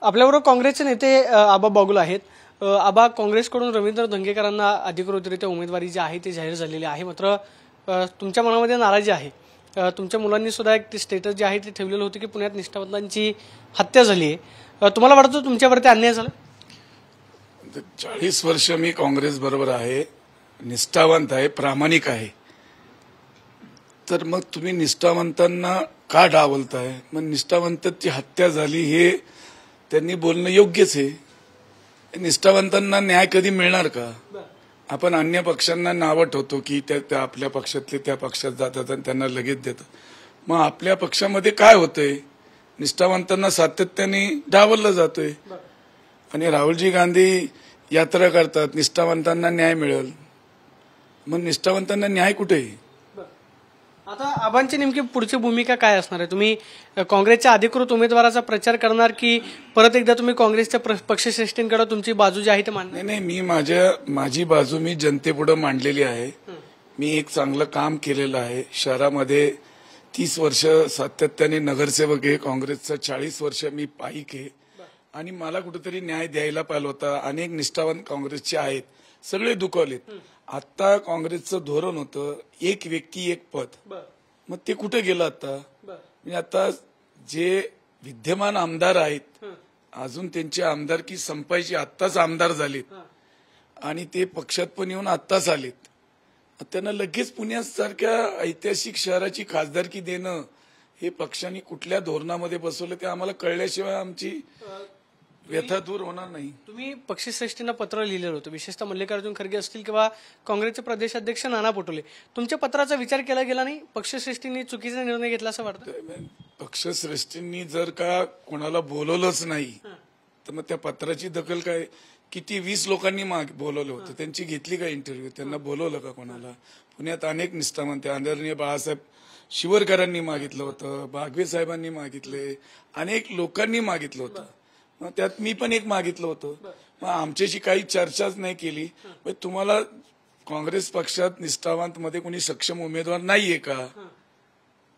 आपल्याबरोबर काँग्रेसचे नेते आबा बागुल आहेत. आबा, काँग्रेसकडून रवींद्र धंगेकरांना अधिकृतरित्या उमेदवारी जी आहे ती जाहीर झालेली आहे. मात्र तुमच्या मनामध्ये नाराजी आहे. तुमच्या मुलांनी सुद्धा एक स्टेटस जे आहे ते ठेवलेलं होतं की पुण्यात निष्ठावंतांची हत्या झाली आहे. तुम्हाला वाटतं तुमच्यावरती अन्याय झाला? 40 वर्ष मी काँग्रेस बरोबर आहे, निष्ठावंत आहे, प्रामाणिक आहे. तर मग तुम्ही निष्ठावंतांना का डावलताय? मग निष्ठावंतांची हत्या झाली हे त्यांनी बोलणं योग्यच आहे. निष्ठावंतांना न्याय कधी मिळणार का? आपण अन्य पक्षांना नावं ठेवतो की त्या आपल्या पक्षातले त्या पक्षात जातात आणि त्यांना लगेच देतात. मग आपल्या पक्षामध्ये काय होतंय? निष्ठावंतांना सातत्याने डावललं जातोय. आणि राहुलजी गांधी यात्रा करतात, निष्ठावंतांना न्याय मिळेल. मग निष्ठावंतांना न्याय कुठे आहे? आता आबांची नेमकी पुढची भूमिका काय असणार आहे? तुम्ही काँग्रेसच्या अधिकृत उमेदवाराचा प्रचार करणार की परत एकदा तुम्ही काँग्रेसच्या पक्षश्रेष्ठींकडे तुमची बाजू जी आहे ते मांडणार? नाही, मी माझी बाजू मी जनतेपुढे मांडलेली आहे. मी एक चांगलं काम केलेलं आहे. शहरामध्ये 30 वर्ष सातत्याने नगरसेवक आहे. काँग्रेसचं 40 वर्ष मी पाईक आहे. आणि मला कुठेतरी न्याय द्यायला पाहिजे होता. अनेक निष्ठावंत काँग्रेसचे आहेत, सगळे दुखावलेत. आता काँग्रेसचं धोरण होतं एक व्यक्ती एक पद. मग ते कुठे गेलं आता? म्हणजे आता जे विद्यमान आमदार आहेत अजून त्यांची आमदारकी संपायची, आत्ताच आमदार झालेत आणि ते पक्षात पण येऊन आत्ताच आलेत. त्यांना लगेच पुण्यासारख्या ऐतिहासिक शहराची खासदारकी देणं हे पक्षाने कुठल्या धोरणामध्ये बसवलं ते आम्हाला कळल्याशिवाय आमची व्यथा दूर होणार नाही. तुम्ही पक्षश्रेष्ठींना पत्र लिहिलेलं होतं, विशेषतः मल्लिकार्जुन खरगे असतील किंवा काँग्रेसचे प्रदेशाध्यक्ष नाना पटोले. तुमच्या पत्राचा विचार केला गेला नाही? पक्षश्रेष्ठींनी चुकीचा निर्णय घेतला असं वाटतं? पक्षश्रेष्ठींनी जर का कोणाला बोलवलंच नाही तर मग त्या पत्राची दखल काय? किती 20 लोकांनी बोलवलं होतं, त्यांची घेतली का इंटरव्ह्यू? त्यांना बोलवलं का कोणाला? पुण्यात अनेक निष्ठावंत आदरणीय बाळासाहेब शिवरकरांनी मागितलं होतं, बागवे साहेबांनी मागितले, अनेक लोकांनी मागितलं होतं. मग त्यात मी पण एक मागितलं होतं. मग आमच्याशी काही चर्चाच नाही केली. मग तुम्हाला काँग्रेस पक्षात निष्ठावंत मध्ये कोणी सक्षम उमेदवार नाहीये का?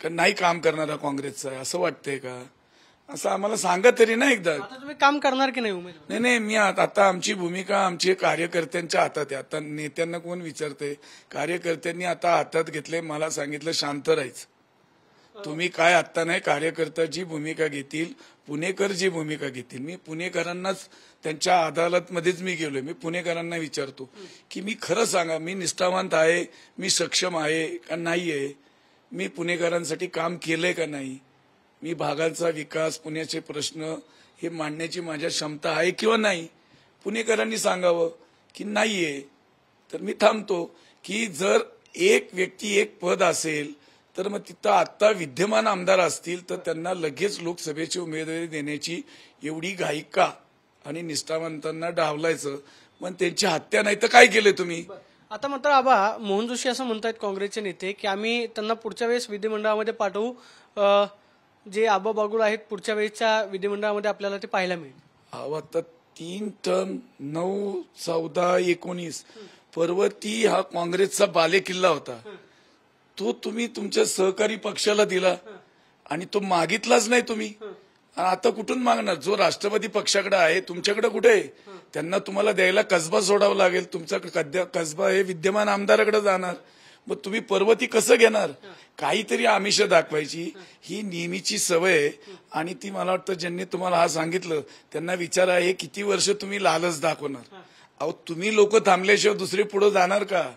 नाही काम करणारा काँग्रेसचा आहे असं वाटतंय का? असं आम्हाला सांगा तरी ना एकदा. तुम्ही काम करणार की नाही उमेदवार? नाही, मी आता आमची भूमिका आमची कार्यकर्त्यांच्या हातात आहे. आता नेत्यांना कोण विचारते? कार्यकर्त्यांनी आता हातात घेतले. मला सांगितलं शांत राहायचं. तुम्ही काय आता नाही, कार्यकर्ता जी भूमिका घेतील, पुणेकर जी भूमिका घेतील. मी पुणेकरांनाच त्यांच्या अदालतमध्येच मी गेलोय. मी पुणेकरांना विचारतो की मी खरं सांगा, मी निष्ठावंत आहे, मी सक्षम आहे का नाहीये? मी पुणेकरांसाठी काम केलंय का नाही? मी भागाचा विकास, पुण्याचे प्रश्न हे मांडण्याची माझ्या क्षमता आहे किंवा नाही? पुणेकरांनी सांगावं की नाहीये तर मी थांबतो. की जर एक व्यक्ती एक पद असेल तर मग तिथं आता विद्यमान आमदार असतील तर त्यांना लगेच लोकसभेची उमेदवारी देण्याची एवढी घाई का? आणि निष्ठावंतांना डावलायचं, मग त्यांची हत्या नाही तर काय केलं तुम्ही? आता मात्र आबा मोहन जोशी असं म्हणतायत काँग्रेसचे नेते की आम्ही त्यांना पुढच्या वेळेस विधिमंडळामध्ये पाठवू. जे आबा बागुल आहेत पुढच्या वेळेसच्या विधिमंडळामध्ये आपल्याला ते पाहायला मिळेल. आता 3 टर्म 9, 14, 19 पर्वती हा काँग्रेसचा बालेकिल्ला होता. तो तुम्ही तुमच्या सहकारी पक्षाला दिला आणि तो मागितलाच नाही तुम्ही. आता कुठून मागणार? जो राष्ट्रवादी पक्षाकडे आहे तुमच्याकडे कुठे आहे? त्यांना तुम्हाला द्यायला कसबा सोडावा लागेल. तुमचा कसबा हे विद्यमान आमदाराकडे जाणार. मग तुम्ही पर्वती कसं घेणार? काहीतरी आमिष दाखवायची ही नेहमीची सवय आहे. आणि ती मला वाटतं ज्यांनी तुम्हाला हा सांगितलं त्यांना विचारा, हे किती वर्ष तुम्ही लालच दाखवणार? अहो, तुम्ही लोक थांबल्याशिवाय दुसरे पुढे जाणार का?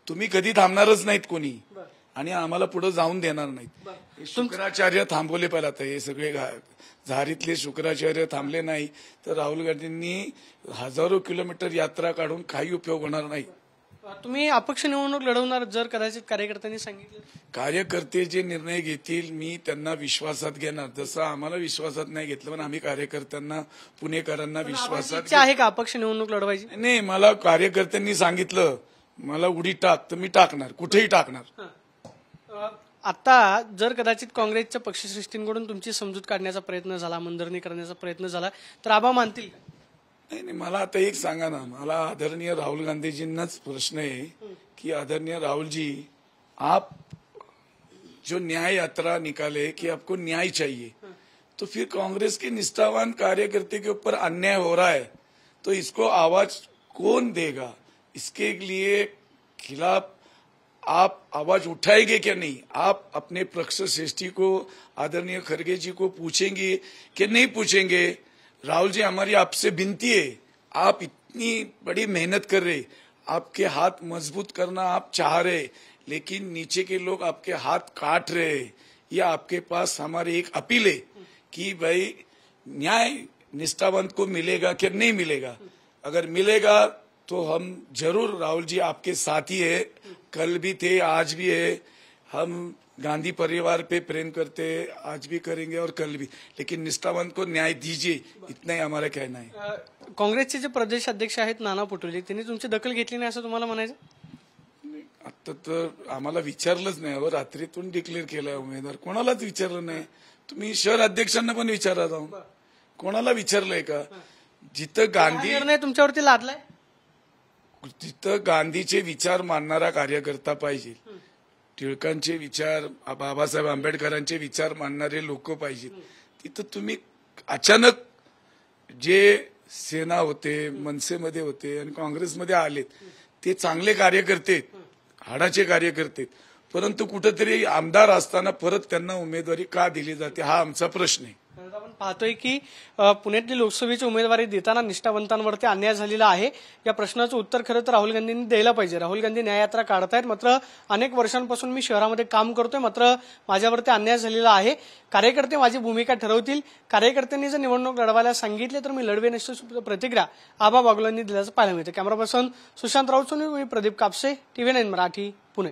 तुम्ही कधी थांबणारच नाहीत कोणी आणि आम्हाला पुढे जाऊन देणार नाहीत. शुक्राचार्य थांबवले पाहिजे. आता हे सगळे झारीतले शुक्राचार्य थांबले नाही तर राहुल गांधींनी हजारो किलोमीटर यात्रा काढून काही उपयोग होणार नाही. तुम्ही अपक्ष निवडणूक लढवणार जर कदाचित कार्यकर्त्यांनी सांगितलं? कार्यकर्ते जे निर्णय घेतील मी त्यांना विश्वासात घेणार. जसं आम्हाला विश्वासात नाही घेतलं पण आम्ही कार्यकर्त्यांना, पुणेकरांना विश्वासात आहे का अपक्ष निवडणूक लढवायची? नाही, मला कार्यकर्त्यांनी सांगितलं मला उडी टाक तर मी टाकणार, कुठेही टाकणार. आता जर कदाचित काँग्रेसच्या पक्षश्रेष्ठींकडून तुमची समजूत काढण्याचा प्रयत्न झाला, मनधरणी करण्याचा प्रयत्न झाला तर आबा मानतील का? नाही, मला आता एक सांगा ना. मला आदरणीय राहुल गांधीजींनाच प्रश्न आहे की आदरणीय राहुल जी, आप जो न्याय यात्रा निकाले कि आपको न्याय चाहिए, तो फिर कांग्रेस के निष्ठावान कार्यकर्ते के ऊपर अन्याय हो रहा है, तो इसको आवाज कौन देगा? इसके लिए खिलाफ आप आवाज उठाएंगे क्या नहीं? आप अपने पक्ष श्रेष्ठी को, आदरणीय खड़गे जी को पूछेंगे कि नहीं पूछेंगे? राहुल जी, हमारी आपसे विनती है, आप इतनी बड़ी मेहनत कर रहे, आपके हाथ मजबूत करना आप चाह रहे, लेकिन नीचे के लोग आपके हाथ काट रहे हैं। यह आपके पास हमारी एक अपील है कि भाई न्याय निष्ठावंत को मिलेगा कि नहीं मिलेगा? अगर मिलेगा तो हम जरूर, राहुल जी आपके साथी है, कल भी थे, आज भी है। हम गांधी परिवार पे प्रेम करते हैं, आज भी करेंगे और कल भी, लेकिन निष्ठावंत को न्याय दीजिए, इतना ही हमारा कहना है। काँग्रेसचे जे प्रदेश अध्यक्ष आहेत नाना पटोले, त्यांनी तुमची दखल घेतली नाही असं तुम्हाला म्हणायचं? आता तर आम्हाला विचारलंच नाही, अहो रात्रीतून डिक्लेअर केलाय उमेदवार, कोणालाच विचारलं नाही। तुम्ही शहर अध्यक्षांना पण विचारा जाऊन, कोणाला विचारलंय का? जिथं गांधी निर्णय तुमच्यावरती लादलाय, जिथं गांधीचे विचार मानणारा कार्यकर्ता पाहिजे, टिळकांचे विचार, बाबासाहेब आंबेडकरांचे विचार मानणारे लोक पाहिजेत, तिथं तुम्ही अचानक जे सेना होते, मनसेमध्ये होते आणि काँग्रेसमध्ये आलेत, ते चांगले कार्यकर्ते, हाडाचे कार्यकर्ते, परंतु कुठेतरी आमदार असताना परत त्यांना उमेदवारी का दिली जाते, हा आमचा प्रश्न आहे। आपण पाहतोय की पुण्यातली लोकसभेची उमेदवारी देताना निष्ठावंतांवरती अन्याय झालेला आहे। या प्रश्नाचं उत्तर खरं तर राहुल गांधींनी द्यायला पाहिजे। राहुल गांधी न्याययात्रा काढतायत, मात्र अनेक वर्षांपासून मी शहरामध्ये काम करतोय, मात्र माझ्यावरती अन्याय झालेला आहे। कार्यकर्ते माझी भूमिका ठरवतील, कार्यकर्त्यांनी जर निवडणूक लढवायला सांगितले तर मी लढवेन, अशी प्रतिक्रिया आबा बागुलांनी दिल्याचं पाहायला मिळतं। कॅमेरा पर्सन सुशांत राऊत, मी प्रदीप कापसे, TV9 मराठी, पुणे।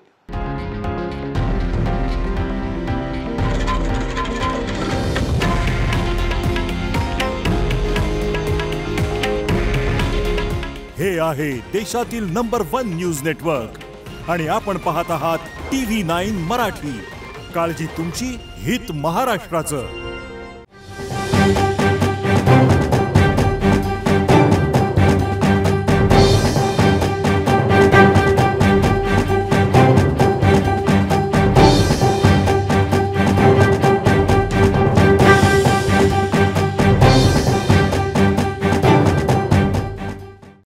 हे आहे देशातील नंबर 1 न्यूज नेटवर्क आणि आपण पाहत आहात TV9 मराठी। काळजी तुमची, हित महाराष्ट्राचं।